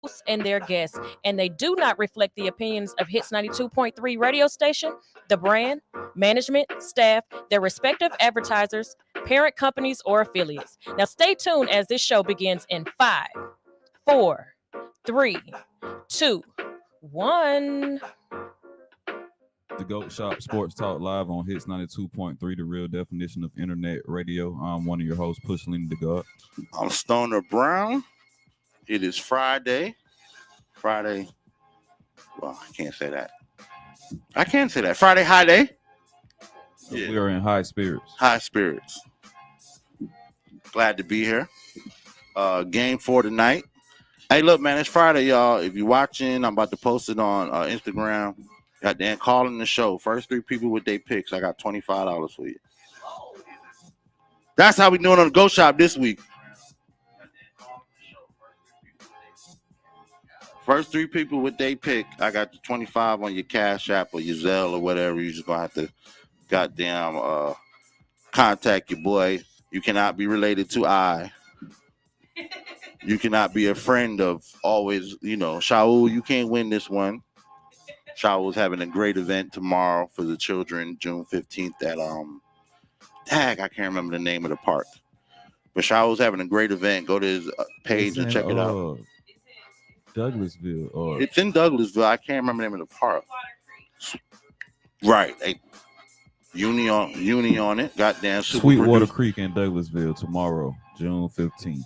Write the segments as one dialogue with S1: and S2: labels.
S1: hosts and their guests, and they do not reflect the opinions of Hits 92.3 radio station, the brand, management, staff, their respective advertisers, parent companies, or affiliates. Now, stay tuned as this show begins in 5, 4, 3, 2, 1.
S2: The GOAT Shop Sports Talk live on Hits 92.3, the real definition of internet radio. I'm one of your hosts, Pushalini Da God.
S3: I'm Stoner Brown. It is Friday. Well, I can't say that. I can say that. Friday high day.
S2: Yeah. We are in high spirits.
S3: High spirits. Glad to be here. Game 4 tonight. Hey, look, man, it's Friday, y'all. If you're watching, I'm about to post it on Instagram. Goddamn, calling the show. First 3 people with their picks, I got $25 for you. That's how we doing on the GOAT Shop this week. First 3 people with their pick, I got the 25 on your Cash App or your Zelle or whatever. You're just gonna have to goddamn contact your boy. You cannot be related to I. You cannot be a friend of always, Shaul, you can't win this one. Shaul's having a great event tomorrow for the children, June 15th at I can't remember the name of the park. But Shaul's having a great event. Go to his page and check it out.
S2: Douglasville. Or
S3: It's in Douglasville. I can't remember the name of the park. Right. Uni on it. Goddamn.
S2: Sweetwater Creek in Douglasville tomorrow, June 15th.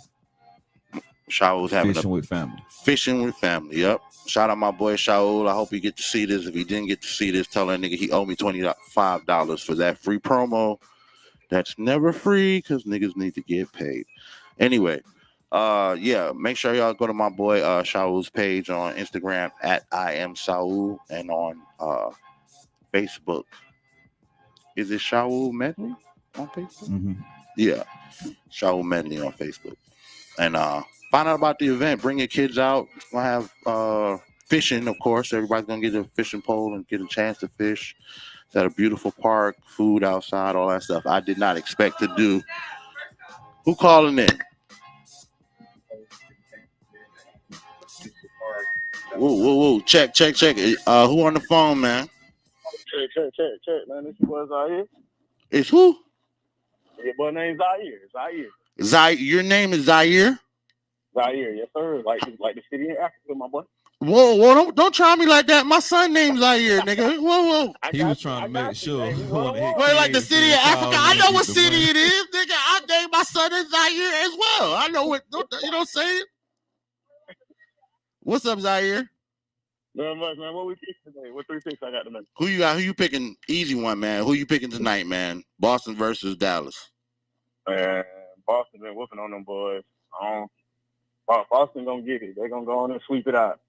S3: Shaul's having
S2: Fishing with family.
S3: Fishing with family, yep. Shout out my boy Shaul. I hope he get to see this. If he didn't get to see this, tell that nigga he owe me $25 for that free promo. That's never free because niggas need to get paid. Anyway, make sure y'all go to my boy Shaul's page on Instagram at I am Saul and on Facebook. Is it Shaul Medley on Facebook?
S2: Mm-hmm.
S3: Yeah, Shaul Medley on Facebook. And find out about the event. Bring your kids out. We're going to have fishing, of course. Everybody's going to get a fishing pole and get a chance to fish. It's at a beautiful park, food outside, all that stuff. I did not expect to do. Who calling in? Whoa. Check. Who on the phone, man?
S4: Check, man. This boy Zaire.
S3: It's who?
S4: Your boy name's Zaire.
S3: Zaire. Your name is Zaire?
S4: Zaire, yes, sir. Like the city in Africa, my boy.
S3: Whoa, don't try me like that. My son name's Zaire, nigga. Whoa.
S2: He was trying to make sure.
S3: Wait, like the city of Africa. I know what city it is, nigga. I named my son Zaire as well. I know what, you know what I'm saying? What's up, Zaire?
S4: Not much, man. What we picking today? What 3 picks I got tonight?
S3: Who you got? Who you picking? Easy one, man. Who you picking tonight, man? Boston versus Dallas.
S4: Man, Boston been whooping on them boys. Boston gonna get it. They're gonna go on and sweep it out.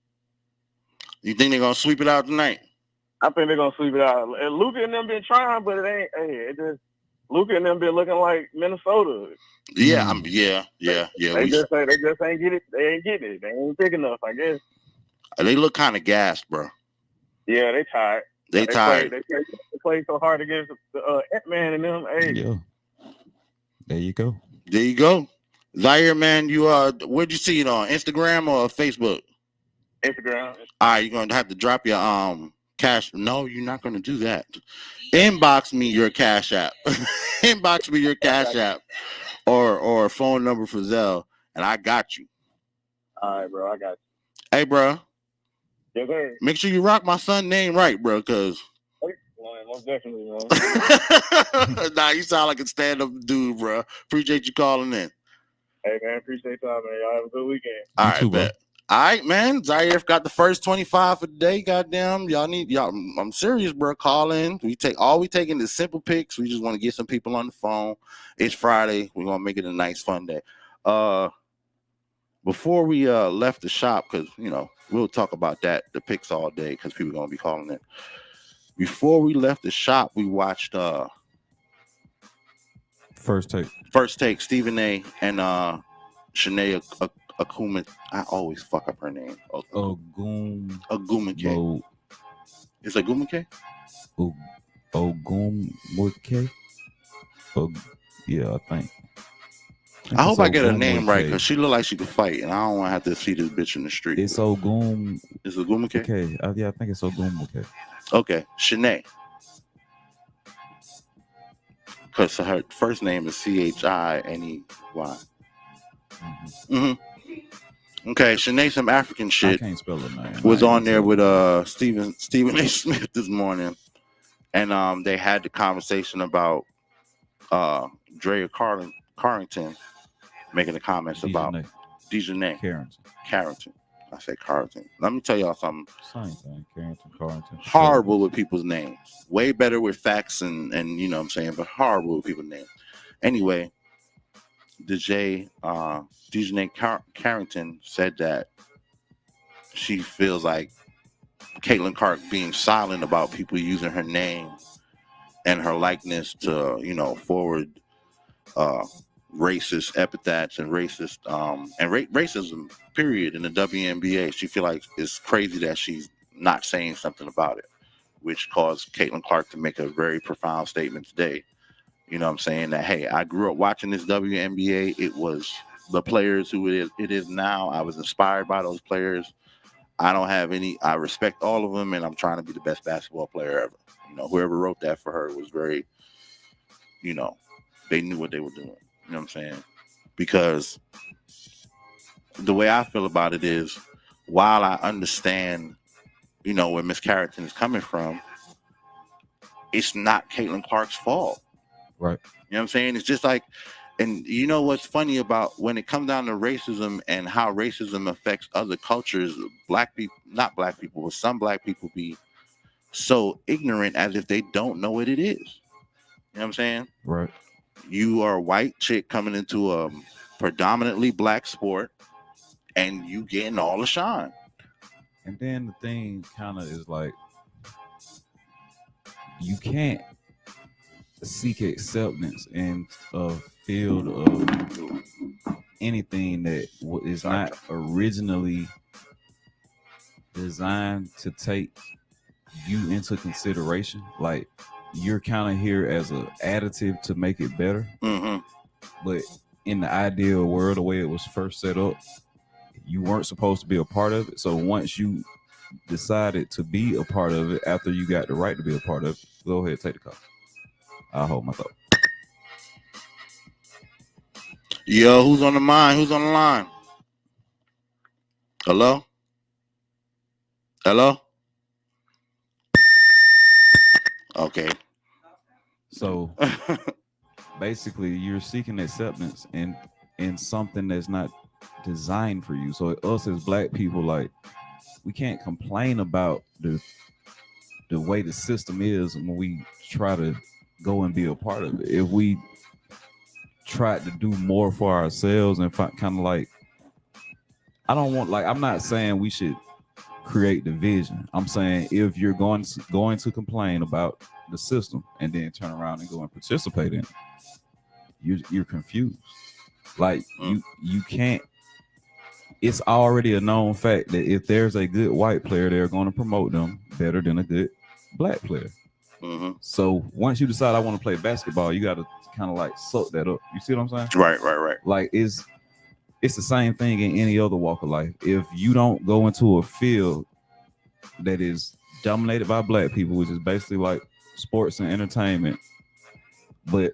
S3: You think they're gonna sweep it out tonight?
S4: I think they're gonna sweep it out. Luka and them been trying, but it ain't. Hey, it just Luka and them been looking like Minnesota.
S3: Yeah, yeah.
S4: They just ain't get it. They ain't getting it. They ain't big enough, I guess.
S3: They look kind of gassed, bro.
S4: Yeah, they tired.
S3: They tired.
S4: They play so hard against the Ant-Man and them. Hey.
S2: Yeah. There you go.
S3: Zaire, man, you where'd you see it on? Instagram or Facebook?
S4: Instagram.
S3: All right, you're gonna have to drop your cash. No, you're not gonna do that. Inbox me your Cash App. Inbox me your Cash App or a phone number for Zelle, and I got you.
S4: All right, bro, I got you.
S3: Hey, bro.
S4: Yes, sir.
S3: Make sure you rock my son's name right, bro, because
S4: most definitely, man.
S3: Nah, you sound like a stand-up dude, bro. Appreciate you calling in.
S4: Hey, man, appreciate y'all, man. Y'all have a good weekend.
S3: All right, bet. All right, man. Zaire got the first 25 for the day. Goddamn, y'all. I'm serious, bro. Call in. We taking is simple picks. We just want to get some people on the phone. It's Friday. We're gonna make it a nice, fun day. Before we left the shop, because we'll talk about the picks all day, because people are gonna be calling in. Before we left the shop, we watched
S2: First Take,
S3: Stephen A. and Shanae Akuma. I always fuck up her name. Ogumake. It's Ogumake?
S2: Ogumake? Yeah, I think.
S3: I hope I get her
S2: Ogum
S3: name
S2: with
S3: right
S2: K.
S3: because she look like she could fight, and I don't want to have to see this bitch in the street.
S2: It's Ogum
S3: Is it Guma K?
S2: K. Yeah, I think it's Ogum with K.
S3: Okay, Shanae. Because her first name is Chинey. Okay, Shanae, some African
S2: I
S3: shit
S2: can't spell her name.
S3: was
S2: I ain't
S3: on there
S2: gonna
S3: with
S2: tell
S3: Stephen A. Smith this morning, and they had the conversation about Drea Carrington making the comments
S2: you.
S3: about Dejanay Carrington. I say Carrington. Let me tell y'all something.
S2: Same thing. Carrington.
S3: Horrible with people's names. Way better with facts and you know what I'm saying, but horrible with people's names. Anyway, Dejanay Carrington said that she feels like Caitlin Clark being silent about people using her name and her likeness to, you know, forward racist epithets and racist racism period in the WNBA. She feel like it's crazy that she's not saying something about it, which caused Caitlin Clark to make a very profound statement today. You know what I'm saying? That, hey, I grew up watching this WNBA. It was the players who it is now. I was inspired by those players. I respect all of them, and I'm trying to be the best basketball player ever. You know, whoever wrote that for her was very, you know, they knew what they were doing. You know what I'm saying? Because the way I feel about it is, while I understand, you know, where Miss Carrington is coming from, it's not Caitlin Clark's fault.
S2: Right.
S3: You know what I'm saying? It's just like, and you know what's funny about when it comes down to racism and how racism affects other cultures, black people, not black people, but some black people be so ignorant as if they don't know what it is. You know what I'm saying?
S2: Right.
S3: You are a white chick coming into a predominantly black sport and you getting all the shine.
S2: And then the thing kind of is like, you can't seek acceptance in a field of anything that is not originally designed to take you into consideration. Like, you're kind of here as an additive to make it better.
S3: Mm-hmm.
S2: But in the ideal world, the way it was first set up, you weren't supposed to be a part of it. So once you decided to be a part of it, after you got the right to be a part of it, go ahead, take the call. I'll hold my thought.
S3: Yo, who's on the line? Who's on the line? Hello? Hello? Okay.
S2: So basically, you're seeking acceptance in something that's not designed for you. So us as black people, like, we can't complain about the way the system is when we try to go and be a part of it. If we tried to do more for ourselves and kind of like, I'm not saying we should create division. I'm saying if you're going to complain about the system and then turn around and go and participate in it, you're confused. Like, you can't. It's already a known fact that if there's a good white player, they're going to promote them better than a good black player.
S3: Mm-hmm.
S2: So once you decide I want to play basketball, you got to kind of like suck that up. You see what I'm saying?
S3: Right.
S2: Like, it's the same thing in any other walk of life. If you don't go into a field that is dominated by black people, which is basically like sports and entertainment, but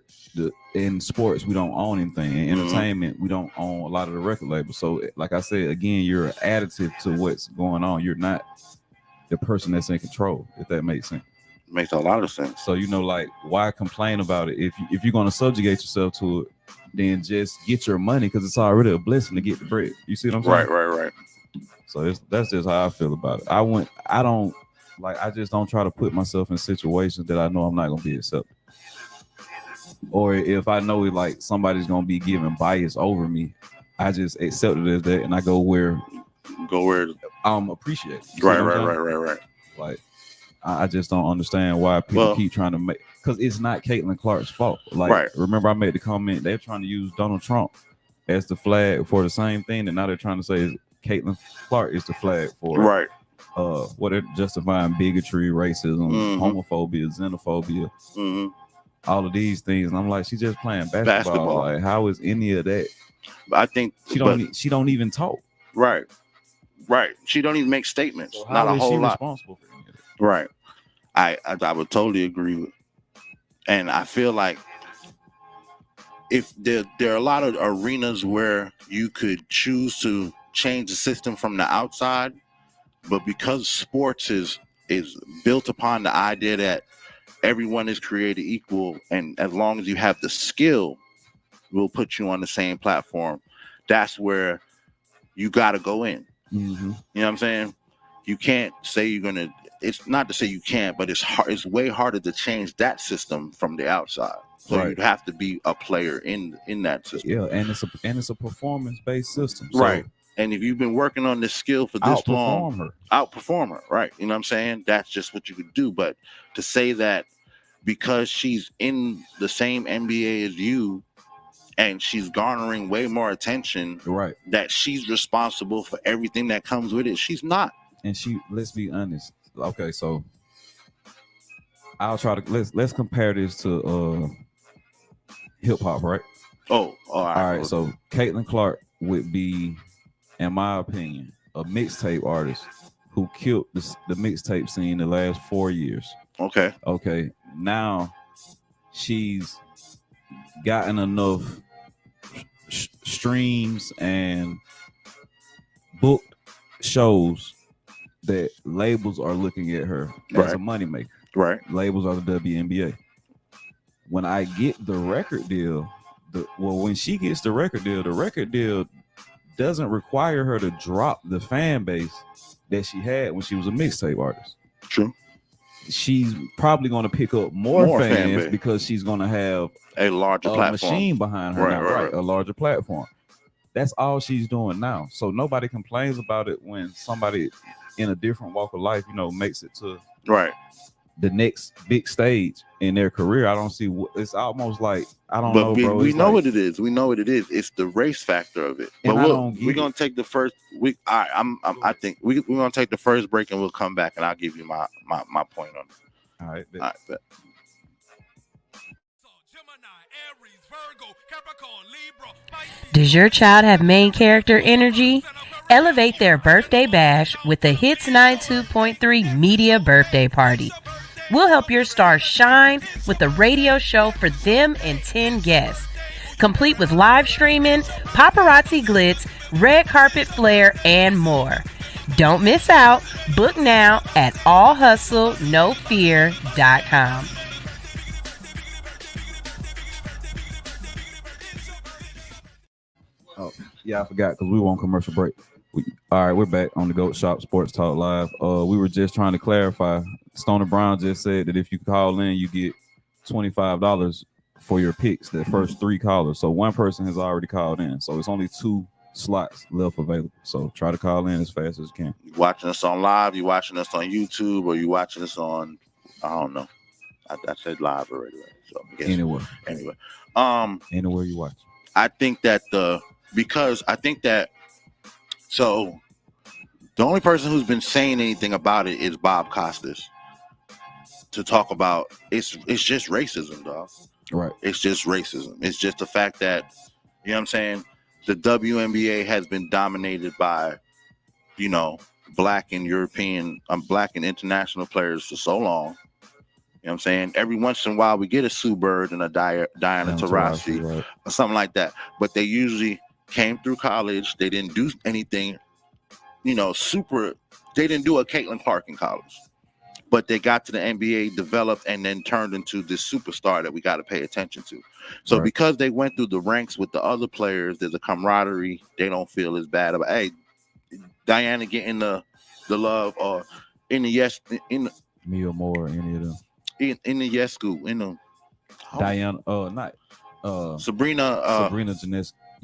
S2: in sports we don't own anything. In entertainment, we don't own a lot of the record labels. So like I said, again, you're an additive to what's going on. You're not the person that's in control, if that makes sense.
S3: Makes a lot of sense.
S2: So, you know, like, why complain about it? If you're going to subjugate yourself to it, then just get your money, because it's already a blessing to get the bread. You see what I'm saying?
S3: Right.
S2: So that's just how I feel about it. I just don't try to put myself in situations that I know I'm not going to be accepted. Or if I know like somebody's going to be giving bias over me, I just accept it as that, and I go where I'm appreciated.
S3: Right.
S2: Like, I just don't understand why people keep trying to make, because it's not Caitlin Clark's fault. Like, remember I made the comment, they're trying to use Donald Trump as the flag for the same thing, and now they're trying to say Caitlin Clark is the flag for what they're justifying: bigotry, racism, homophobia, xenophobia. all of these things. And I'm like, she's just playing basketball.
S3: Basketball.
S2: Like, how is any of that?
S3: I think
S2: She don't even talk.
S3: Right. She don't even make statements.
S2: So how
S3: Not a
S2: is
S3: whole
S2: she
S3: lot.
S2: responsible for any of that?
S3: Right. I would totally agree with. And I feel like if there are a lot of arenas where you could choose to change the system from the outside, but because sports is built upon the idea that everyone is created equal, and as long as you have the skill, we'll put you on the same platform. That's where you got to go in.
S2: Mm-hmm.
S3: You know what I'm saying? You can't say you're gonna. It's not to say you can't, but it's hard. It's way harder to change that system from the outside. So
S2: Right.
S3: you'd have to be a player in that system.
S2: Yeah, and it's a performance based system. So
S3: Right. And if you've been working on this skill for this long, outperform her. Right. You know what I'm saying? That's just what you could do. But to say that because she's in the same NBA as you, and she's garnering way more attention,
S2: right,
S3: that she's responsible for everything that comes with it, she's not.
S2: And let's be honest. Okay, so I'll try to let's compare this to hip hop, right?
S3: Oh, all right.
S2: So Caitlin Clark would be, in my opinion, a mixtape artist who killed the mixtape scene the last 4 years. Okay. Now she's gotten enough streams and booked shows that labels are looking at her as a moneymaker.
S3: Right.
S2: Labels are the WNBA. When I get the record deal, when she gets the record deal doesn't require her to drop the fan base that she had when she was a mixtape artist.
S3: True.
S2: She's probably going to pick up more fans because she's going to have
S3: a larger platform,
S2: machine behind her right. A larger platform. That's all she's doing now. So nobody complains about it when somebody in a different walk of life, makes it to the next big stage in their career. I don't see. It's almost like I don't know, bro.
S3: We know what it is. We know what it is. It's the race factor of it. But we're gonna take the first week. I think we're gonna take the first break and we'll come back and I'll give you my point on it.
S2: All right.
S3: Bet.
S5: Does your child have main character energy? Elevate their birthday bash with the Hits 92.3 Media Birthday Party. We'll help your star shine with a radio show for them and 10 guests. Complete with live streaming, paparazzi glitz, red carpet flair, and more. Don't miss out. Book now at allhustlenofear.com.
S2: Oh, yeah, I forgot because we were on commercial break. All right, we're back on the GOAT Shop Sports Talk Live. We were just trying to clarify. Stoner Brown just said that if you call in, you get $25 for your picks, the first 3 callers. So one person has already called in. So it's only 2 slots left available. So try to call in as fast as you can.
S3: You watching us on live, you watching us on YouTube, or you watching us on, I don't know. I said live already. Right? So
S2: anywhere.
S3: Anywhere
S2: you watch.
S3: I think that so the only person who's been saying anything about it is Bob Costas. To talk about it's just racism, dog.
S2: Right.
S3: It's just racism. It's just the fact that, you know what I'm saying, the WNBA has been dominated by, black and European, black and international players for so long. You know what I'm saying? Every once in a while we get a Sue Bird and a Diana Taurasi, right, or something like that. But they usually came through college. They didn't do anything, super. They didn't do a Caitlin Clark in college. But they got to the NBA, developed, and then turned into this superstar that we got to pay attention to. So right, because they went through the ranks with the other players, there's a camaraderie. They don't feel as bad about, hey, Diana getting the love, or in the
S2: Mia Moore, any of them.
S3: In the Yescu,
S2: Diana,
S3: Sabrina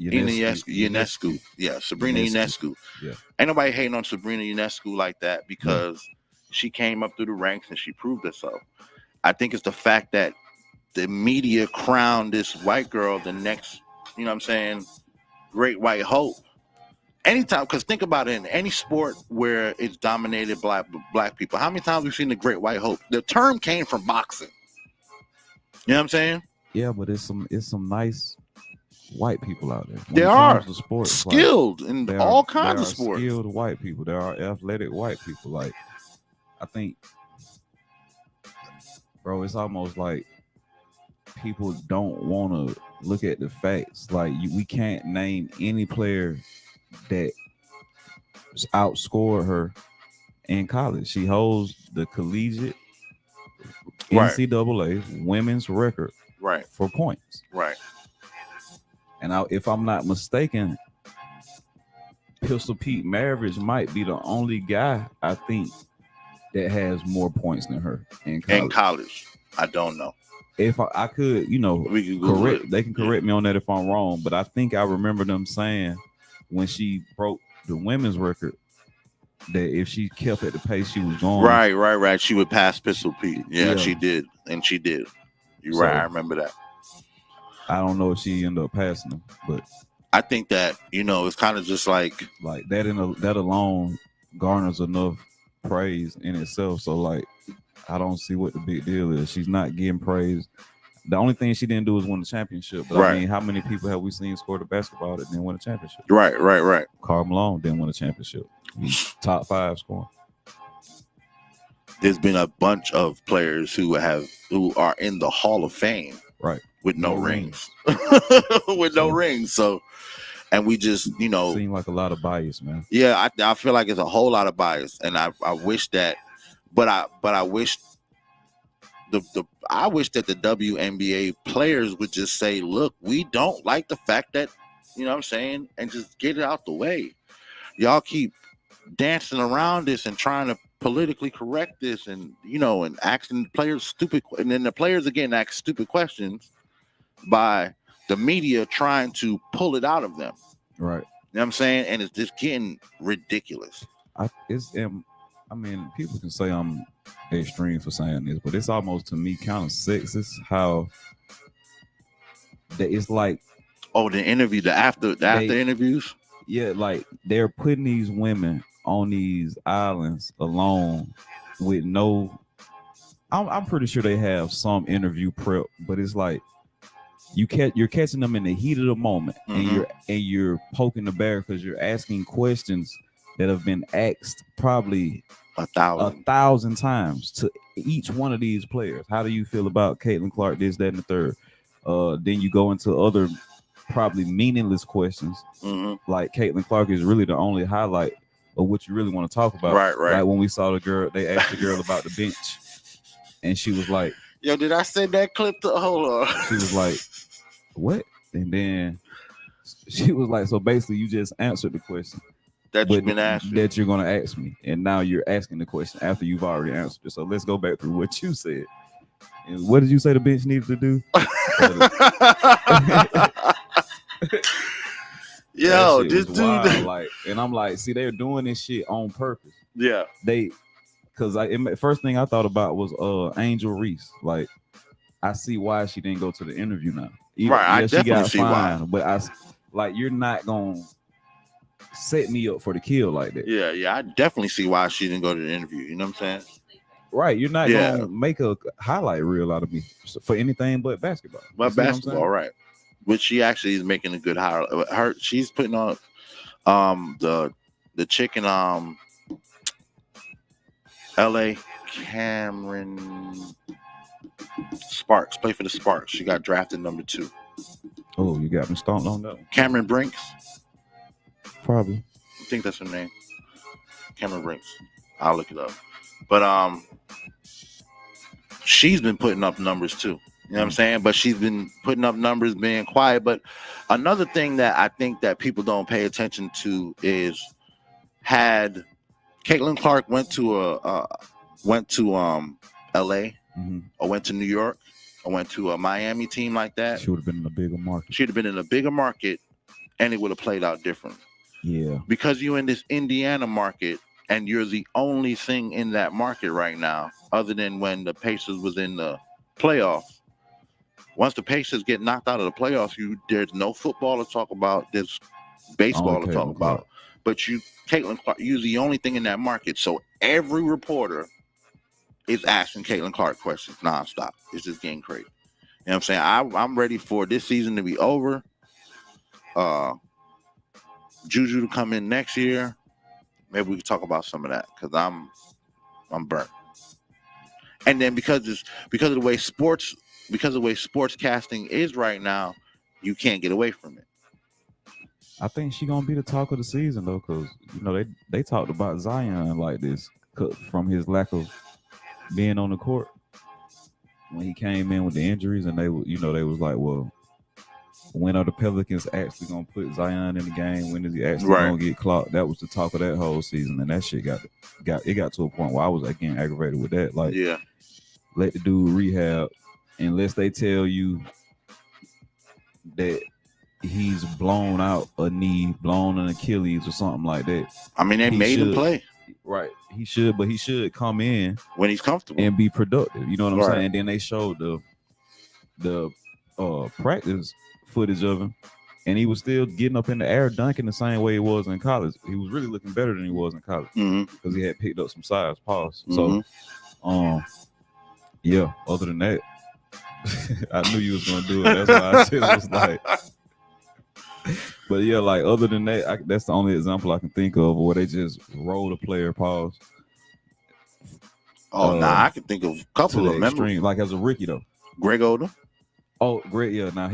S2: Ionescu.
S3: Ionescu. Yeah, Sabrina Ionescu.
S2: Yeah.
S3: Ain't nobody hating on Sabrina Ionescu like that because she came up through the ranks and she proved herself. I think it's the fact that the media crowned this white girl the next, great white hope. Anytime, because think about it, in any sport where it's dominated black people, how many times we've seen the great white hope? The term came from boxing. You know what I'm saying?
S2: Yeah, but it's some nice white people out there. When
S3: There
S2: it
S3: are
S2: comes to sports,
S3: skilled in
S2: like,
S3: all
S2: there
S3: kinds
S2: are
S3: of sports.
S2: skilled white people. There are athletic white people. Like, I think, bro, it's almost like people don't want to look at the facts. Like, we can't name any player that outscored her in college. She holds the collegiate
S3: Right.
S2: NCAA women's record
S3: Right.
S2: for points.
S3: Right.
S2: And if I'm not mistaken, Pistol Pete Maravich might be the only guy I think that has more points than her in college.
S3: In college. I don't know.
S2: If I could,
S3: we can Google
S2: correct,
S3: it.
S2: they can correct me on that if I'm wrong, but I think I remember them saying when she broke the women's record that if she kept at the pace she was going,
S3: right, she would pass Pistol Pete. Yeah, she did, and she did. You're right. I remember that.
S2: I don't know if she ended up passing them, but
S3: I think that it's kind of just like
S2: that. That alone garners enough praise in itself. So like, I don't see what the big deal is. She's not getting praise. The only thing she didn't do was win the championship. But I mean, how many people have we seen score the basketball that didn't win a championship?
S3: Right.
S2: Karl Malone didn't win a championship. He's top 5 scoring.
S3: There's been a bunch of players who are in the Hall of Fame,
S2: right,
S3: with no rings, with no rings. So, and we just
S2: seem like a lot of bias, man.
S3: Yeah, I feel like it's a whole lot of bias, and I wish that, but I wish I wish that the WNBA players would just say, look, we don't like the fact that, what I'm saying, and just get it out the way. Y'all keep dancing around this and trying to politically correct this, and and asking players stupid, and then the players again ask stupid questions by the media trying to pull it out of them.
S2: Right.
S3: You know what I'm saying? And it's just getting ridiculous.
S2: I mean, people can say I'm extreme for saying this, but it's almost to me kind of sexist how that it's like,
S3: the interview, the after interviews.
S2: Yeah, like they're putting these women on these islands alone with no. I'm pretty sure they have some interview prep, but it's like you're catching them in the heat of the moment,
S3: mm-hmm.
S2: and you're poking the bear because you're asking questions that have been asked probably 1,000 times to each one of these players. How do you feel about Caitlin Clark, this, that, and the third? Then you go into other probably meaningless questions.
S3: Mm-hmm.
S2: Like Caitlin Clark is really the only highlight of what you really want to talk about.
S3: Right.
S2: Like when we saw the girl, they asked the girl about the bench, and she was like,
S3: "Yo, did I send that clip to hold on?"
S2: She was like, "What?" And then she was like, "So basically, you just answered the question
S3: that you've been asked,
S2: that you're going to ask me, and now you're asking the question after you've already answered it. So let's go back through what you said. And what did you say the bench needed to do?"
S3: Yo, this dude,
S2: like, and I'm like, see, they're doing this shit on purpose.
S3: Yeah,
S2: because first thing I thought about was Angel Reese. Like, I see why she didn't go to the interview now.
S3: I definitely see why.
S2: But you're not gonna set me up for the kill like that.
S3: Yeah, I definitely see why she didn't go to the interview. You know what I'm saying?
S2: Right, you're not gonna make a highlight reel out of me for anything but basketball.
S3: But basketball, right? Which she actually is making a good highlight. She's putting on the chick in L.A. Cameron Sparks, play for the Sparks. She got drafted number 2.
S2: Oh, you got me stomped on that one.
S3: Cameron Brinks,
S2: probably.
S3: I think that's her name. Cameron Brinks. I'll look it up. But she's been putting up numbers too. You know what I'm saying? But she's been putting up numbers, being quiet. But another thing that I think that people don't pay attention to is, had Caitlin Clark went to LA,
S2: mm-hmm.
S3: or went to New York, or went to a Miami team like that,
S2: she would have been in a bigger market.
S3: She'd have been in a bigger market, and it would have played out different.
S2: Yeah.
S3: Because you're in this Indiana market, and you're the only thing in that market right now, other than when the Pacers was in the playoffs. Once the Pacers get knocked out of the playoffs, there's no football to talk about. There's baseball to talk about. But Caitlin Clark, you're the only thing in that market. So every reporter is asking Caitlin Clark questions nonstop. It's just getting crazy. what I'm saying? I'm ready for this season to be over. Juju to come in next year. Maybe we can talk about some of that because I'm burnt. And then because of the way sports casting is right now, you can't get away from it.
S2: I think she gonna be the talk of the season though, because they talked about Zion like this from his lack of being on the court when he came in with the injuries, and they was like, well, when are the Pelicans actually gonna put Zion in the game? When is he actually gonna get clocked? That was the talk of that whole season, and that shit got to a point where I was again aggravated with that. Like, let the dude rehab unless they tell you that he's blown out a knee, blown an Achilles or something like that.
S3: I mean, they made him play.
S2: Right. He should come in
S3: when he's comfortable
S2: and be productive. You know what I'm saying? And then they showed the practice footage of him, and he was still getting up in the air, dunking the same way he was in college. He was really looking better than he was in college because he had picked up some size. Pause. So, yeah. Other than that, I knew you was gonna do it. That's why I said it was like. But yeah, like other than that, that's the only example I can think of where they just roll a player. Pause.
S3: I can think of a couple of
S2: them. Like as a rookie though,
S3: Greg Oden.
S2: Oh, great. Yeah. Now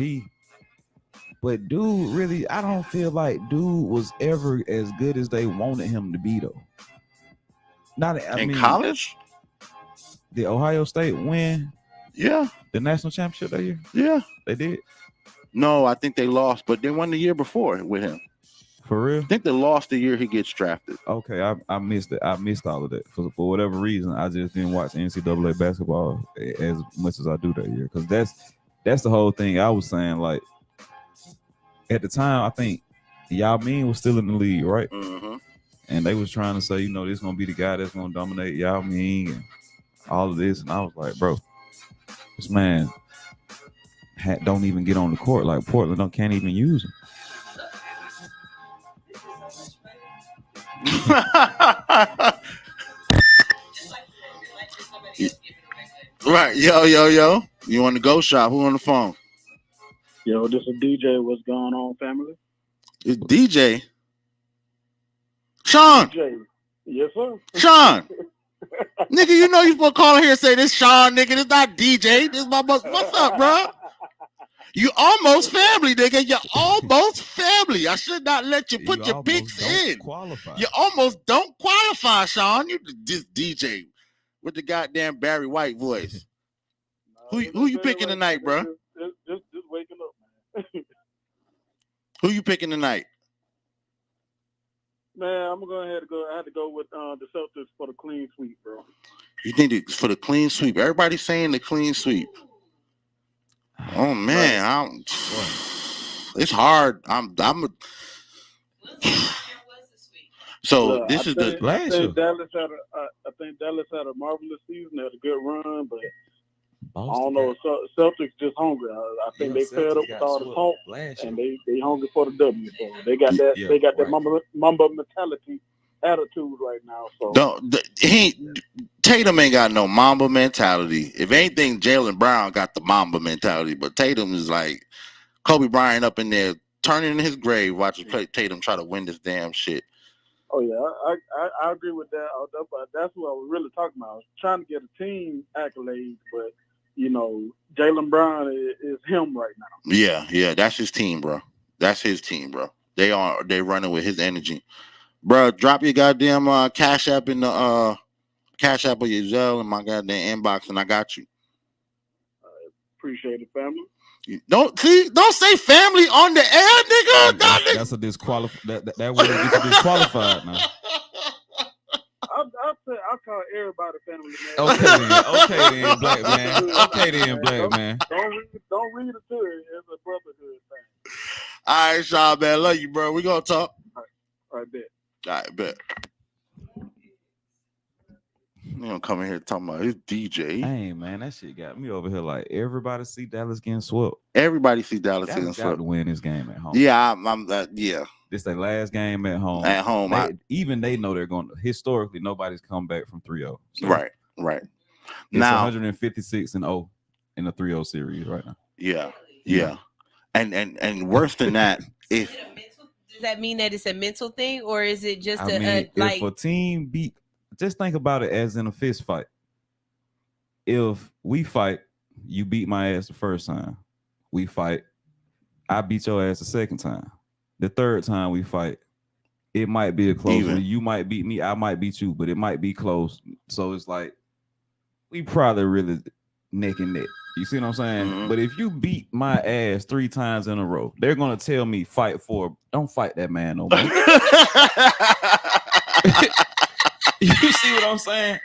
S2: but dude, really, I don't feel like dude was ever as good as they wanted him to be though. I mean,
S3: college,
S2: the Ohio State win.
S3: Yeah.
S2: The national championship that year.
S3: Yeah,
S2: they did.
S3: No, I think they lost, but they won the year before with him.
S2: For real?
S3: I think they lost the year he gets drafted.
S2: Okay, I missed it. I missed all of that. For whatever reason, I just didn't watch NCAA basketball as much as I do that year. Because that's the whole thing I was saying. Like, at the time, I think Yao Ming was still in the league, right?
S3: Mm-hmm.
S2: And they was trying to say, this is going to be the guy that's going to dominate Yao Ming and all of this. And I was like, bro, this man don't even get on the court. Like Portland can't even use him.
S3: Right, yo. You on the GOAT Shop? Who on the phone?
S6: Yo, this is DJ. What's going on, family?
S3: It's DJ. Sean.
S6: DJ. Yes, sir.
S3: Sean. Nigga, you supposed to call here and say this Sean, nigga. This not DJ. This my boss. What's up, bro? You almost family, nigga. You're almost family. I should not let you put your picks in.
S2: Qualify.
S3: You almost don't qualify, Sean. You just DJ with the goddamn Barry White voice. Who you picking tonight, bro?
S6: Just waking up, man.
S3: Who you picking tonight?
S6: Man, I'm gonna have to go. I had to go with the Celtics for the clean sweep, bro.
S3: You think it's for the clean sweep? Everybody's saying the clean sweep. Oh man, it's hard. So this is the
S6: last year. I think Dallas had a marvelous season. They had a good run, but Boston, I don't know. Celtics just hungry. I think they fed up with all the pump, and they hungry for the W. So they got that. They got that Mamba mentality attitude right now. So
S3: Tatum ain't got no Mamba mentality. If anything, Jaylen Brown got the Mamba mentality, but Tatum is like Kobe Bryant up in there turning in his grave watching Tatum try to win this damn shit.
S6: Oh yeah, I agree with that. That's what I was really talking about. I was trying to get a team accolades, but Jaylen Brown is him right now.
S3: Yeah, that's his team, bro. That's his team, bro. They running with his energy. Bro, drop your goddamn Cash App in the Cash App or your Zelle in my goddamn inbox, and I got you.
S6: Appreciate it, family.
S3: Don't say family on the air, nigga.
S2: That's a disqualified. That would get you disqualified now.
S6: I'll call everybody family, man.
S2: Okay then, black man. Okay then, black man.
S6: Don't read it to it. It's a brotherhood thing.
S3: All right, Sean, man. Love you, bro. We gonna talk.
S6: All right, bet.
S3: All right, bet. You don't come in here talking about his DJ.
S2: Hey, man, that shit got me over here like everybody see Dallas getting swept.
S3: Everybody see Dallas getting swept.
S2: To win this game at home.
S3: Yeah, yeah.
S2: This their last game at home.
S3: At home.
S2: They know they're going to. Historically, nobody's come back from 3-0. So
S3: right.
S2: Now 156-0 in the 3-0 series right now.
S3: Yeah. And worse than that, if
S5: Does that mean that it's a mental thing, or is it just
S2: if a team beat? Just think about it as in a fist fight. If we fight, you beat my ass the first time. We fight, I beat your ass the second time. The third time we fight, it might be a close one. You might beat me, I might beat you, but it might be close. So it's like we probably really neck and neck. You see what I'm saying?
S3: Mm-hmm.
S2: But if you beat my ass 3 times in a row, they're gonna tell me don't fight that man no more. You see what I'm saying?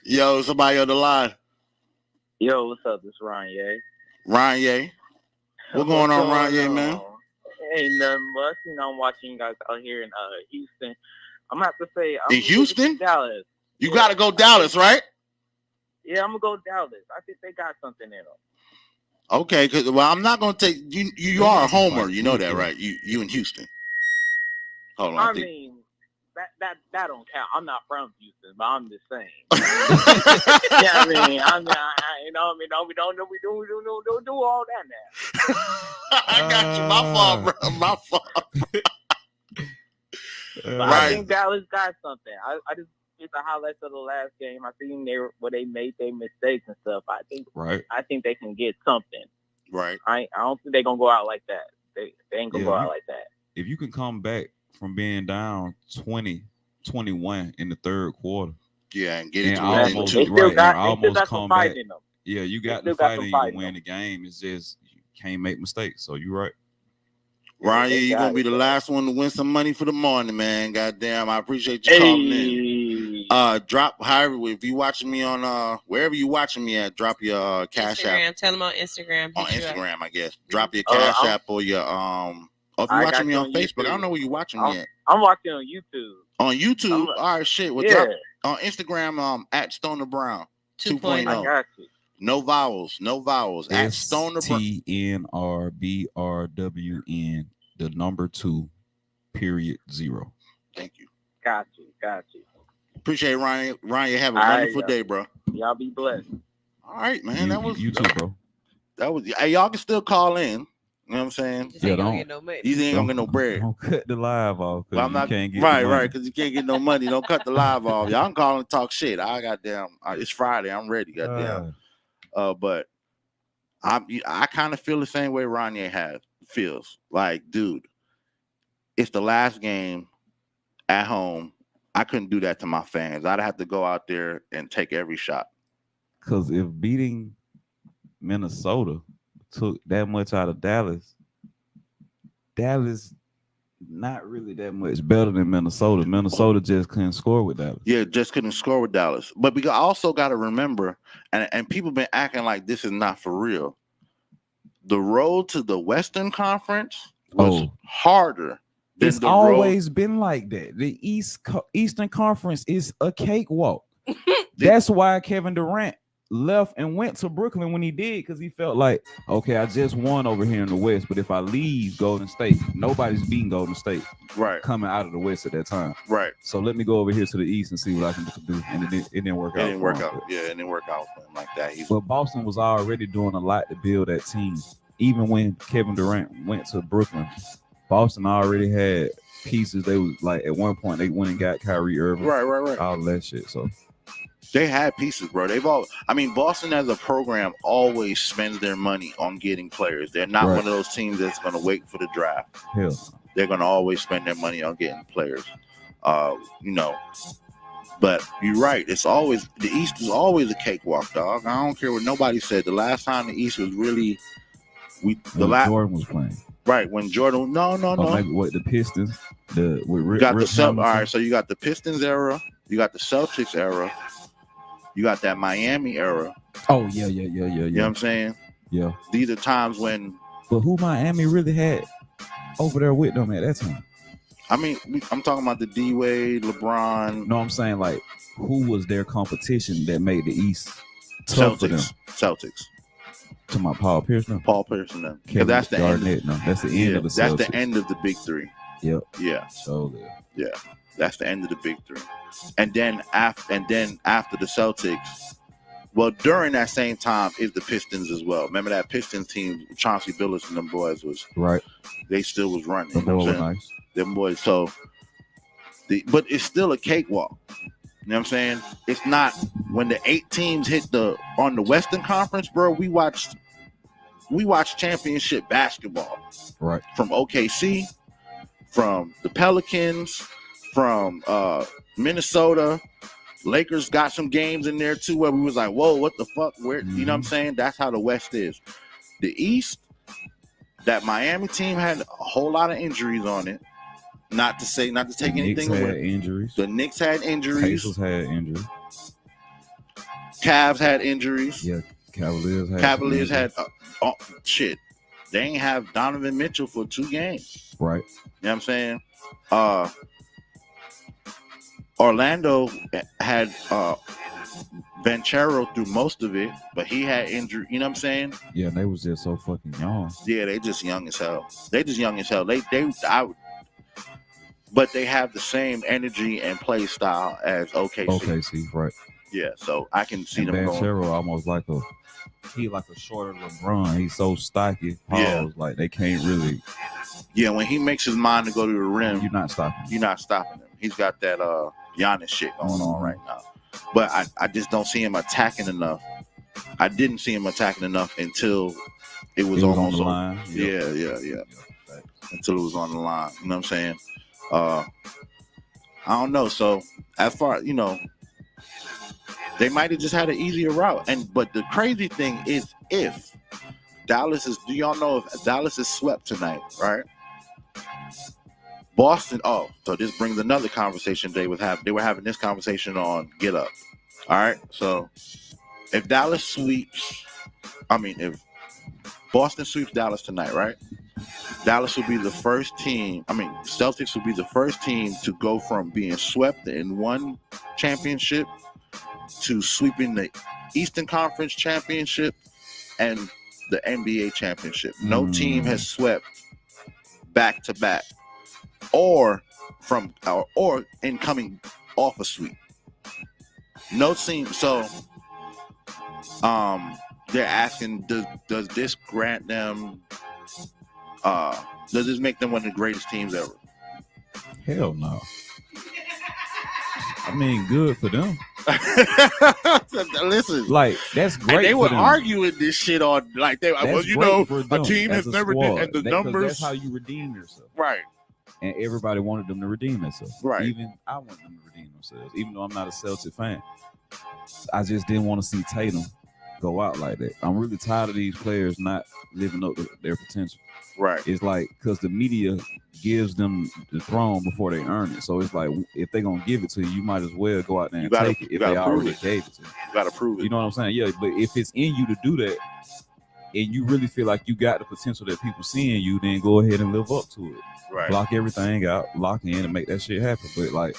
S3: Yo, somebody on the line.
S7: Yo, what's up? This is Ryan Ye.
S3: Ryan Ye. What's going on, Ryan Ye, man?
S7: Ain't nothing much. You know, I'm watching you guys out here in Houston. I'm gonna have to say,
S3: in Houston,
S7: Dallas.
S3: You gotta go Dallas, right?
S7: Yeah, I'm gonna go Dallas. I think they got something in them.
S3: Okay, because I'm not gonna take you. You are a homer, you know that, right? You in Houston. Hold on.
S7: I mean, that don't count. I'm not from Houston, but I'm just saying. Yeah, I don't do all that now.
S3: I got you. My fault, bro. My fault.
S7: I think Dallas got something. I just get the highlights of the last game. I seen where they made their mistakes and stuff. I think they can get something.
S3: Right.
S7: I don't think they're gonna go out like that. They ain't gonna go out like that.
S2: If you can come back from being down 20-21 in the third quarter.
S3: Yeah, and get it
S2: almost
S7: they still got
S2: come
S7: some fight
S2: back.
S7: In them.
S2: Yeah, you got the fight in you to win the game. It's just you can't make mistakes. So you're right.
S3: Ryan, you're gonna be the last one to win some money for the morning, man. Goddamn, I appreciate you calling in. Drop however if you watching me on wherever you watching me at, drop your cash app.
S5: Tell them on Instagram.
S3: On Instagram, I guess. Drop your cash app or your if you're watching me on Facebook, YouTube. I don't know where you're watching me at.
S7: I'm watching on YouTube.
S3: On YouTube? All right, shit. Well, drop on Instagram at Stoner Brown 2.0.
S7: I got you.
S3: No vowels. At Stoner Brown.
S2: STNRBRWN, the number 2, period 0.
S3: Thank you.
S7: Got you.
S3: Appreciate it, Ryan. Ryan, have a wonderful day, bro.
S7: Y'all be blessed.
S3: All right, man. That was
S2: you too, bro.
S3: That was y'all can still call in. You know what I'm saying?
S5: You ain't gonna get no money.
S3: You ain't gonna get no bread.
S2: Don't cut the live off.
S3: Well, I'm not
S2: can't get
S3: right, because you can't get no money. Don't cut the live off. Y'all can call and talk shit. It's Friday. I'm ready. Goddamn. But I kind of feel the same way Ronye feels. Like, dude, it's the last game at home. I couldn't do that to my fans. I'd have to go out there and take every shot.
S2: Because if beating Minnesota took that much out of Dallas not really that much better than Minnesota. Minnesota just couldn't score with Dallas.
S3: Yeah, just couldn't score with Dallas. But we also got to remember, and people been acting like this is not for real. The road to the Western Conference was harder.
S2: It's always been like that. The Eastern Conference is a cakewalk. That's why Kevin Durant left and went to Brooklyn when he did, because he felt like, okay, I just won over here in the West, but if I leave Golden State, nobody's beating Golden State coming out of the West at that time.
S3: Right.
S2: So let me go over here to the East and see what I can do. And it didn't work out.
S3: It didn't work out. Yeah, it didn't work out for him like that.
S2: But Boston was already doing a lot to build that team. Even when Kevin Durant went to Brooklyn, Boston already had pieces. They was like, at one point they went and got Kyrie Irving.
S3: Right.
S2: All that shit. So
S3: they had pieces, bro. Boston as a program always spends their money on getting players. They're not one of those teams that's going to wait for the draft.
S2: Hell.
S3: They're going to always spend their money on getting players. But you're right. It's always, the East is always a cakewalk, dog. I don't care what nobody said. The last time the East was really,
S2: Jordan was playing.
S3: Right, when Jordan, no.
S2: Like what, the Pistons? All
S3: right, so you got the Pistons era, you got the Celtics era, you got that Miami era.
S2: Oh, yeah.
S3: You know what I'm saying?
S2: Yeah.
S3: These are times when...
S2: But who Miami really had over there with them at that time?
S3: I mean, I'm talking about the D-Wade, LeBron.
S2: No, I'm saying, like, who was their competition that made the East tough for them?
S3: Celtics.
S2: To my Paul Pierce, then.
S3: Because that's the
S2: Garnett, end. That's the end of the Celtics.
S3: That's the end of the big three.
S2: Yep.
S3: Yeah.
S2: So
S3: yeah, that's the end of the big three. And then after the Celtics, Well, during that same time is the Pistons as well. Remember that Pistons team, Chauncey Billups and them boys was
S2: right.
S3: They still was running.
S2: The boy was nice.
S3: Them boys. So, but it's still a cakewalk. You know what I'm saying? It's not when the 8 teams hit on the Western Conference, bro. We watched championship basketball.
S2: Right.
S3: From OKC, from the Pelicans, from Minnesota. Lakers got some games in there too where we was like, whoa, what the fuck? Where you know what I'm saying? That's how the West is. The East, that Miami team had a whole lot of injuries on it. Not to take anything away.
S2: Injuries.
S3: The Knicks had injuries.
S2: Pacers had injuries.
S3: Cavs had injuries.
S2: Yeah,
S3: Cavaliers had shit. They ain't have Donovan Mitchell for 2 games.
S2: Right.
S3: You know what I'm saying? Orlando had Banchero through most of it, but he had injury. You know what I'm saying?
S2: Yeah, they was just so fucking young.
S3: Yeah, they just young as hell. But they have the same energy and play style as OKC.
S2: OKC, right?
S3: Yeah, so I can see them
S2: Banchero
S3: going.
S2: almost like a shorter LeBron. He's so stocky.
S3: Yeah.
S2: Like they can't really.
S3: Yeah, when he makes his mind to go to the rim,
S2: you're not stopping
S3: him. He's got that Giannis shit going on right now. But I just don't see him attacking enough. I didn't see him attacking enough until it was almost
S2: on the line.
S3: Yeah. Until it was on the line. You know what I'm saying? I don't know. So as far, they might have just had an easier route. But the crazy thing is if Dallas is, do y'all know if Dallas is swept tonight, right? Boston, so this brings another conversation they were having this conversation on Get Up. All right. So if Boston sweeps Dallas tonight, right? Dallas will be the first team. Celtics will be the first team to go from being swept in one championship to sweeping the Eastern Conference Championship and the NBA Championship. No team has swept back to back, or in coming off a sweep. No team. So, they're asking, does this grant them? Does this make them one of the greatest teams ever?
S2: Hell no. Good for them.
S3: Listen,
S2: like that's great.
S3: And they were
S2: them.
S3: arguing this shit on a team has never done, and the numbers.
S2: That's how you redeem yourself,
S3: right?
S2: And everybody wanted them to redeem themselves,
S3: right?
S2: Even I want them to redeem themselves, even though I'm not a Celtic fan. I just didn't want to see Tatum go out like that. I'm really tired of these players not living up to their potential.
S3: Right.
S2: It's like because the media gives them the throne before they earn it. So it's like if they're gonna give it to you, you might as well go out there and take it if they already gave it to you.
S3: You gotta prove it.
S2: You know what I'm saying? Yeah, but if it's in you to do that and you really feel like you got the potential that people see in you, then go ahead and live up to it.
S3: Right.
S2: Block everything out, lock in and make that shit happen. But like,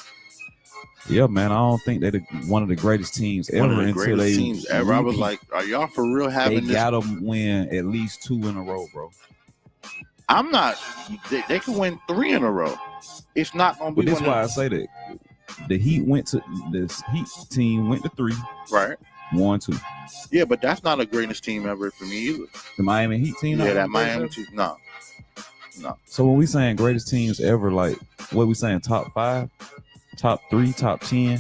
S2: yeah, man, I don't think they're one of the greatest teams ever.
S3: One of the greatest teams ever. I was like, are y'all for real having this?
S2: They got them win at least 2 in a row, bro.
S3: I'm not. They can win 3 in a row. It's not gonna be.
S2: But that's why I say that the Heat team went to 3,
S3: right?
S2: 1, 2.
S3: Yeah, but that's not the greatest team ever for me either.
S2: The Miami Heat team.
S3: Yeah, that Miami team. No.
S2: So when we saying greatest teams ever, like what we saying? Top 5, top 3, top 10.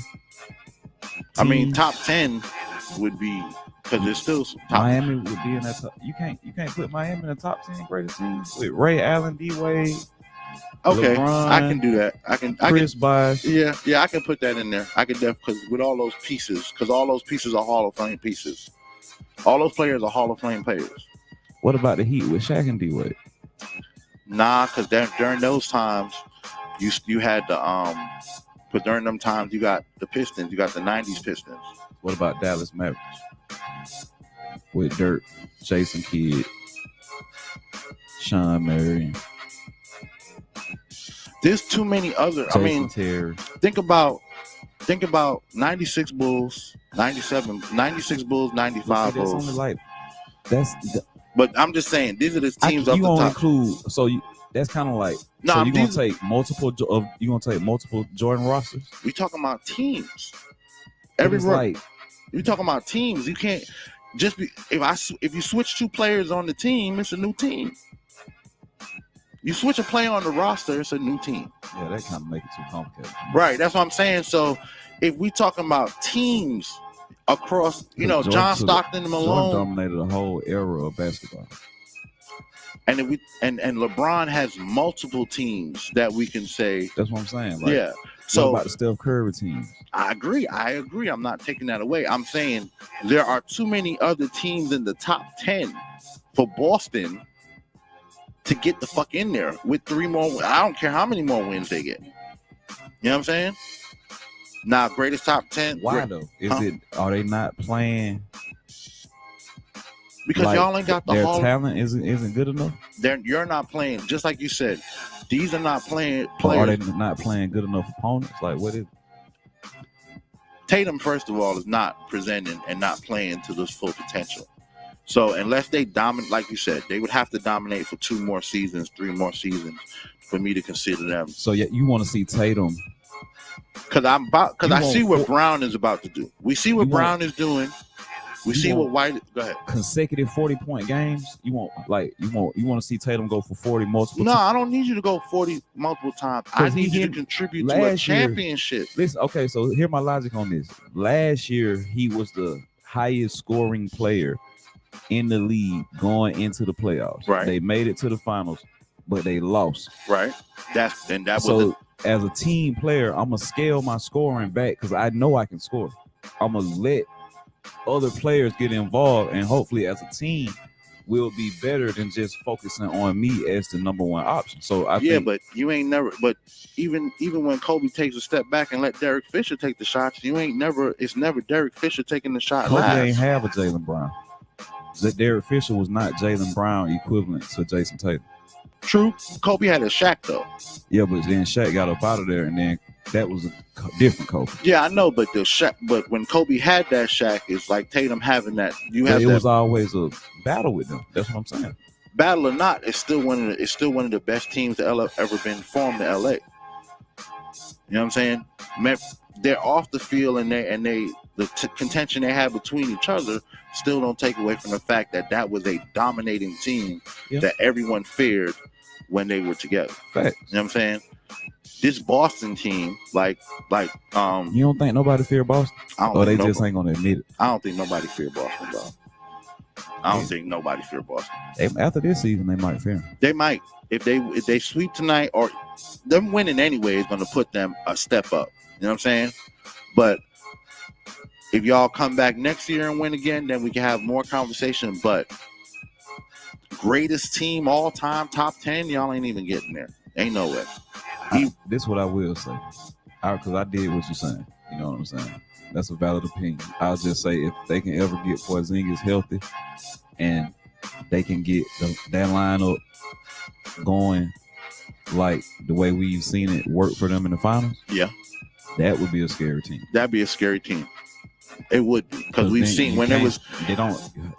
S3: Top 10 would be. Because it's still
S2: Miami would be in that top. You can't put Miami in the top 10 greatest teams with Ray Allen, D Wade.
S3: Okay,
S2: LeBron,
S3: I can do that.
S2: Chris Bosh.
S3: Yeah, I can put that in there. I can because with all those pieces, because all those pieces are Hall of Fame pieces. All those players are Hall of Fame players.
S2: What about the Heat with Shaq and D Wade?
S3: Nah, because during those times, you had the but during them times you got the Pistons. You got the '90s Pistons.
S2: What about Dallas Mavericks? With Dirk, Jason Kidd, Sean Marion.
S3: There's too many other.
S2: Jason Terry.
S3: Think about 96 Bulls, 96 Bulls, 95 Bulls.
S2: Only like
S3: but I'm just saying these are the teams up the top.
S2: Include that's kind of like you're gonna take multiple Jordan rosters.
S3: We talking about teams. You're talking about teams. You can't just be if you switch 2 players on the team, it's a new team. You switch a player on the roster, it's a new team.
S2: Yeah, that kind of make it too complicated.
S3: Right, that's what I'm saying. So if we talking about teams across, John Stockton and Malone
S2: Jordan dominated a whole era of basketball.
S3: And if and LeBron has multiple teams that we can say.
S2: That's what I'm saying.
S3: Yeah. So
S2: what about the Steph Curry team?
S3: I agree. I'm not taking that away. I'm saying there are too many other teams in the top 10 for Boston to get the fuck in there with 3 more. I don't care how many more wins they get. You know what I'm saying? Now, greatest top 10.
S2: Why though? Are they not playing?
S3: Because y'all ain't got
S2: their talent isn't good enough.
S3: You're not playing, just like you said. These are not playing
S2: players.
S3: Or
S2: are they not playing good enough opponents? Like what is?
S3: Tatum, first of all, is not presenting and not playing to this full potential. So unless they dominate, like you said, they would have to dominate for 2 more seasons, 3 more seasons for me to consider them.
S2: So yeah, you want to see Tatum?
S3: Because I see what Brown is about to do. We see what Brown is doing. We see what White. Go ahead.
S2: Consecutive 40-point games. You want to see Tatum go for 40 multiple.
S3: No, I don't need you to go 40 multiple times. I need you to contribute to a championship.
S2: Listen, okay, so here's my logic on this. Last year, he was the highest scoring player in the league going into the playoffs.
S3: Right.
S2: They made it to the finals, but they lost.
S3: Right.
S2: As a team player, I'm gonna scale my scoring back because I know I can score. I'm gonna let other players get involved, and hopefully, as a team, we'll be better than just focusing on me as the number 1 option. So I think,
S3: but you ain't never. But even when Kobe takes a step back and let Derek Fisher take the shots, it's never Derek Fisher taking the shot.
S2: Kobe ain't have a Jaylen Brown. Derek Fisher was not Jaylen Brown equivalent to Jason Tatum.
S3: True. Kobe had a Shaq though.
S2: Yeah, but then Shaq got up out of there, and then that was a different Kobe.
S3: Yeah, I know, but but when Kobe had that Shaq, it's like Tatum having that.
S2: It was always a battle with them. That's what I'm saying.
S3: Battle or not, it's still one of the best teams that ever been formed in LA. You know what I'm saying? They're off the field, and the contention they have between each other still don't take away from the fact that was a dominating team that everyone feared when they were together.
S2: Facts.
S3: You know what I'm saying? This Boston team, you
S2: don't think nobody fear Boston? Or they just ain't gonna admit it?
S3: I don't think nobody fear Boston, bro. I don't think nobody fear Boston.
S2: After this season, they might fear them.
S3: They might. If they sweep tonight, or them winning anyway is gonna put them a step up. You know what I'm saying? But if y'all come back next year and win again, then we can have more conversation. But greatest team all time, top 10, y'all ain't even getting there. Ain't no way.
S2: This is what I will say, because I did what you're saying. You know what I'm saying? That's a valid opinion. I'll just say if they can ever get Porzingis healthy, and they can get that lineup going like the way we've seen it work for them in the finals.
S3: Yeah,
S2: that would be a scary team.
S3: That'd be a scary team. It would be, because we've seen when not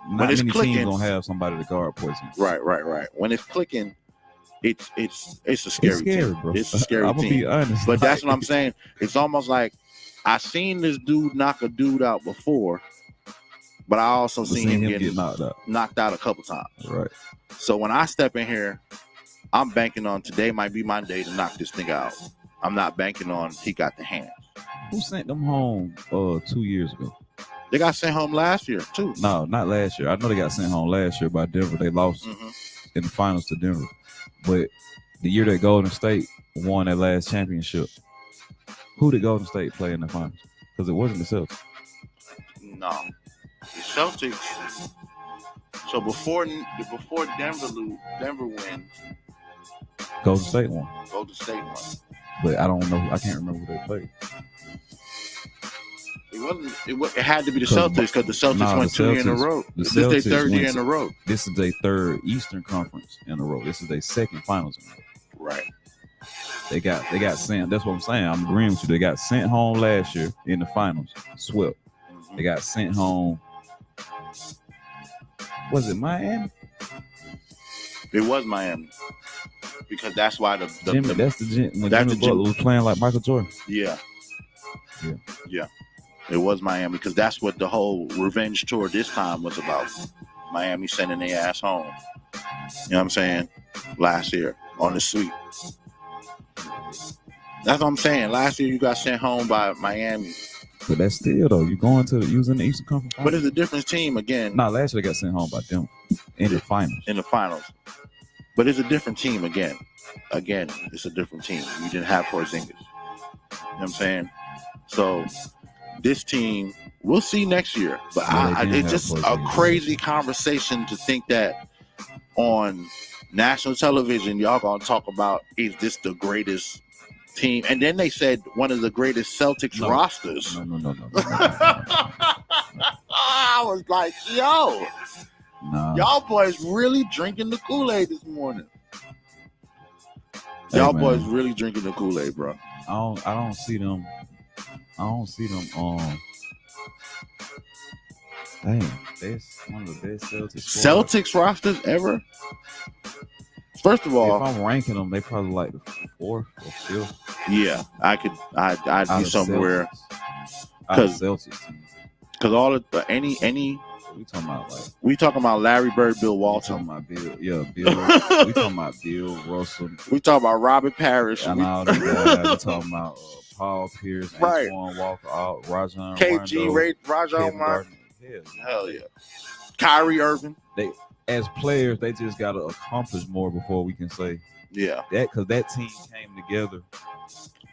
S3: many teams gonna have somebody to guard Porzingis. Right. When it's clicking, it's a scary team.
S2: Bro.
S3: It's a scary
S2: I'm
S3: team.
S2: Be honest.
S3: But that's what I'm saying. It's almost like I seen this dude knock a dude out before, but I also seen him get knocked out a couple times.
S2: Right.
S3: So when I step in here, I'm banking on today might be my day to knock this nigga out. I'm not banking on he got the hands.
S2: Who sent them home 2 years ago?
S3: They got sent home last year too.
S2: No, not last year. I know they got sent home last year by Denver. They lost in the finals to Denver. But the year that Golden State won that last championship, who did Golden State play in the finals? Because it wasn't the Celtics.
S3: No, the Celtics. So before Denver wins,
S2: Golden State won. But I don't know. I can't remember who they played.
S3: It had to be the Celtics, because the Celtics went 2 years in a row. This is their third year in a row.
S2: This is their third Eastern Conference in a row. This is their second finals in a row.
S3: Right.
S2: They got sent. That's what I'm saying. I'm agreeing with you. They got sent home last year in the finals. Swept. They got sent home. Was it Miami?
S3: It was Miami. Because that's why when
S2: Jimmy Butler was playing like Michael Jordan.
S3: Yeah. It was Miami because that's what the whole revenge tour this time was about. Miami sending their ass home. You know what I'm saying? Last year on the sweep. That's what I'm saying. Last year you got sent home by Miami.
S2: But that's still though. You're going to using the Eastern Conference.
S3: But it's a different team again.
S2: No, last year they got sent home by them in the finals.
S3: In the finals. But it's a different team again. Again, it's a different team. You didn't have Porzingis. You know what I'm saying? So this team, we'll see next year. But it's just a crazy conversation to think that on national television, y'all gonna talk about, is this the greatest team? And then they said one of the greatest Celtics rosters.
S2: No.
S3: I was like, yo, y'all boys really drinking the Kool-Aid this morning. Y'all boys really drinking the Kool-Aid, bro.
S2: I don't see them. Dang, that's one of the best
S3: Celtics rosters ever. First of all,
S2: if I'm ranking them, they probably like the 4th or 5th.
S3: Yeah, I'd be somewhere.
S2: Because
S3: all of the any we talking about Larry Bird, Bill Walton.
S2: We talking about Bill. We talking about Bill Russell.
S3: We talking about Robert Parrish.
S2: And all these guys. We talking about Paul Pierce,
S3: right?
S2: Antoine Walker, Rajon
S3: KG, Rajon Rondo. Hell yeah. Kyrie Irving.
S2: They as players, they just got to accomplish more before we can say that, because that team came together.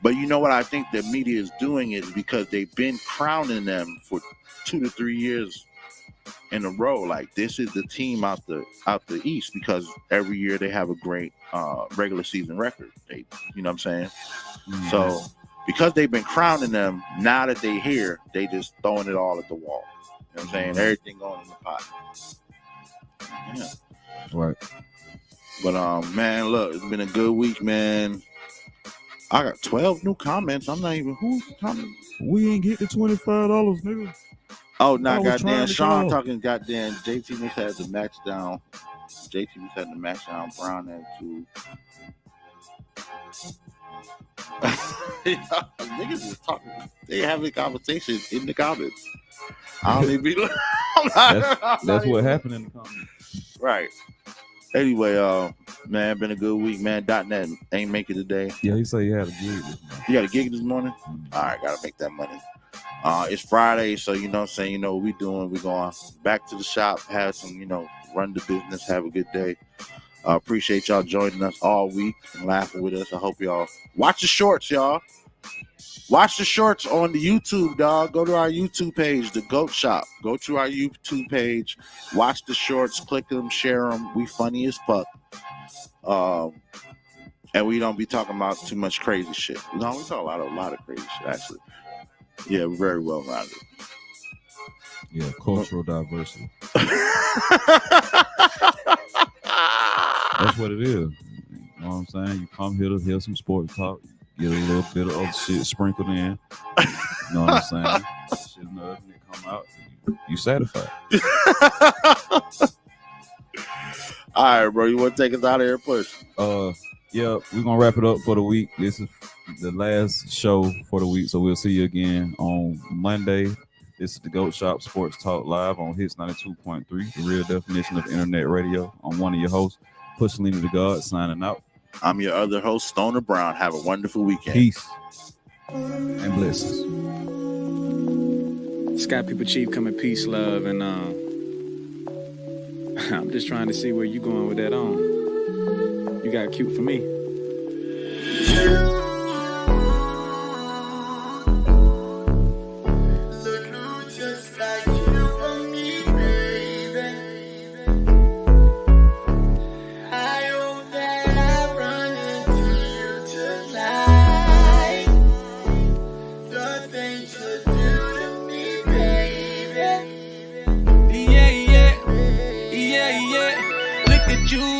S3: But you know what I think the media is doing is because they've been crowning them for 2 to 3 years in a row. Like, this is the team out the East, because every year they have a great regular season record. You know what I'm saying? Mm-hmm. So because they've been crowning them, now that they're here, they just throwing it all at the wall. You know what I'm saying? Everything going in the pot. Yeah.
S2: Right.
S3: But man, look, it's been a good week, man. I got 12 new comments. I'm not even who's commenting.
S2: We ain't get the $25, nigga.
S3: Oh, nah, goddamn. Sean talking goddamn. JT must have the match down. JT must have the match down. Brown had to. Niggas is talking. They having a conversation in the comments. I don't even be.
S2: That's what happened in the comments.
S3: Right. Anyway, man, been a good week, man. .net ain't make it today.
S2: Yeah, he said he had a gig this morning.
S3: You got a gig this morning? Mm-hmm. All right, gotta make that money. It's Friday, so you know what I'm saying, you know what we doing. We're going back to the shop, have some, run the business, have a good day. Appreciate y'all joining us all week and laughing with us. I hope y'all watch the shorts, y'all. Watch the shorts on the YouTube, dog. Go to our YouTube page, the GOAT Shop. Go to our YouTube page. Watch the shorts. Click them. Share them. We funny as fuck. And we don't be talking about too much crazy shit. No, we talk a lot of crazy shit, actually. Yeah, we're very well rounded.
S2: Yeah, cultural diversity. That's what it is. You know what I'm saying? You come here to hear some sports talk. Get a little bit of other shit sprinkled in. You know what I'm saying? Shit, nothing that come out. You satisfied.
S3: All right, bro. You want to take us out of here, push?
S2: Yeah, we're gonna wrap it up for the week. This is the last show for the week, so we'll see you again on Monday. This is the GOAT Shop Sports Talk Live on Hits 92.3, the real definition of internet radio. I'm one of your hosts, Pushalini Da God, signing out.
S3: I'm your other host, Stoner Brown. Have a wonderful weekend.
S2: Peace and blessings.
S8: Sky People Chief coming, peace, love, and I'm just trying to see where you going with that on. You got cute for me.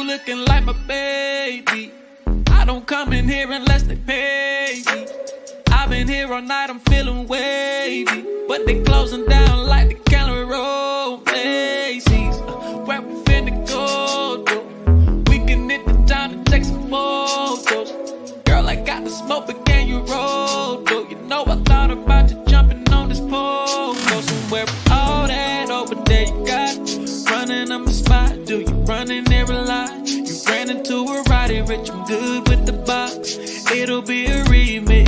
S9: Looking like my baby. I don't come in here unless they pay me. I've been here all night, I'm feeling wavy, but they closing down like the Gallery Road Macy's. Where we finna go, though? We can hit the town to take some photos. Girl, I got the smoke, but can you roll, though? You know I thought about you jumping on this pole. where all that over there you got. Running up my spot, do you running there a lot? You ran into a Roddy Rich, I'm good with the box. It'll be a remix.